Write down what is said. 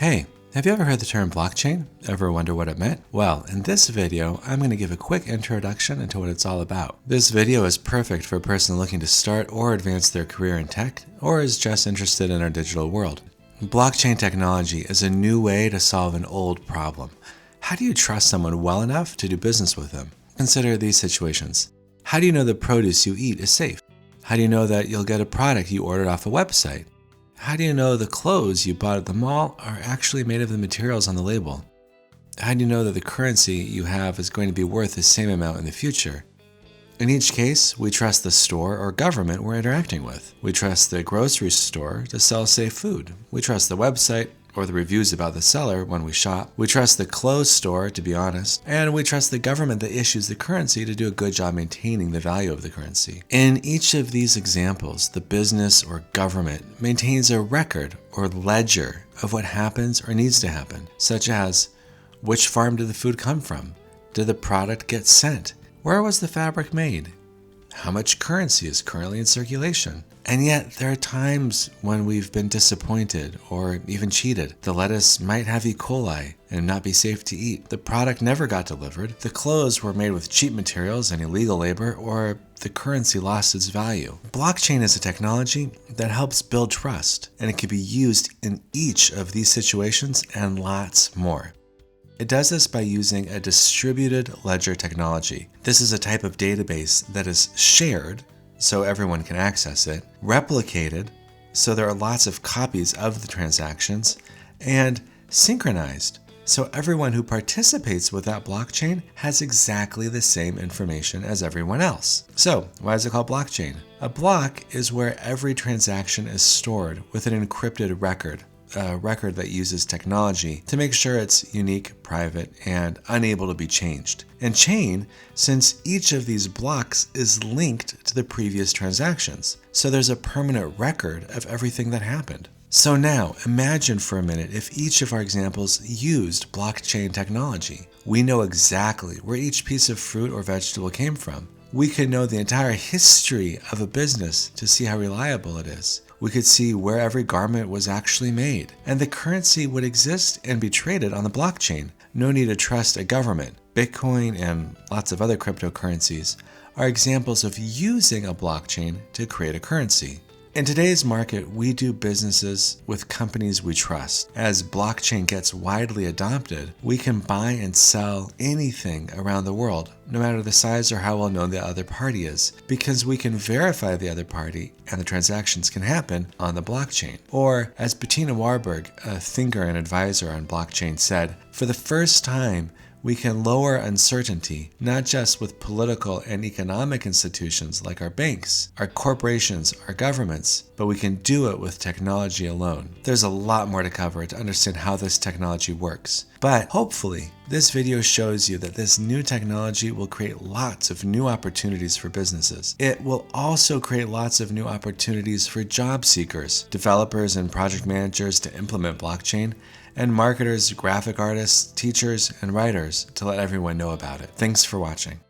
Hey, have you ever heard the term blockchain? Ever wonder what it meant? Well, in this video, I'm going to give a quick introduction into what it's all about. This video is perfect for a person looking to start or advance their career in tech, or is just interested in our digital world. Blockchain technology is a new way to solve an old problem. How do you trust someone well enough to do business with them? Consider these situations. How do you know the produce you eat is safe? How do you know that you'll get a product you ordered off a website? How do you know the clothes you bought at the mall are actually made of the materials on the label? How do you know that the currency you have is going to be worth the same amount in the future? In each case, we trust the store or government we're interacting with. We trust the grocery store to sell safe food. We trust the website or the reviews about the seller when we shop. We trust the clothes store, to be honest. And we trust the government that issues the currency to do a good job maintaining the value of the currency. In each of these examples, the business or government maintains a record or ledger of what happens or needs to happen, such as which farm did the food come from? Did the product get sent? Where was the fabric made? How much currency is currently in circulation? And yet, there are times when we've been disappointed or even cheated. The lettuce might have E. coli and not be safe to eat. The product never got delivered. The clothes were made with cheap materials and illegal labor, or the currency lost its value. Blockchain is a technology that helps build trust, and it can be used in each of these situations and lots more. It does this by using a distributed ledger technology. This is a type of database that is shared so everyone can access it, replicated so there are lots of copies of the transactions, and synchronized so everyone who participates with that blockchain has exactly the same information as everyone else. So, why is it called blockchain? A block is where every transaction is stored with an encrypted record. A record that uses technology to make sure it's unique, private, and unable to be changed. And chain, since each of these blocks is linked to the previous transactions. So there's a permanent record of everything that happened. So now, imagine for a minute if each of our examples used blockchain technology. We know exactly where each piece of fruit or vegetable came from. We could know the entire history of a business to see how reliable it is. We could see where every garment was actually made, and the currency would exist and be traded on the blockchain. No need to trust a government. Bitcoin and lots of other cryptocurrencies are examples of using a blockchain to create a currency. In today's market, we do businesses with companies we trust. As blockchain gets widely adopted, we can buy and sell anything around the world, no matter the size or how well known the other party is, because we can verify the other party and the transactions can happen on the blockchain. Or, as Bettina Warburg, a thinker and advisor on blockchain, said, for the first time, we can lower uncertainty, not just with political and economic institutions like our banks, our corporations, our governments, but we can do it with technology alone. There's a lot more to cover to understand how this technology works. But hopefully, this video shows you that this new technology will create lots of new opportunities for businesses. It will also create lots of new opportunities for job seekers, developers and project managers to implement blockchain, and marketers, graphic artists, teachers, and writers to let everyone know about it. Thanks for watching.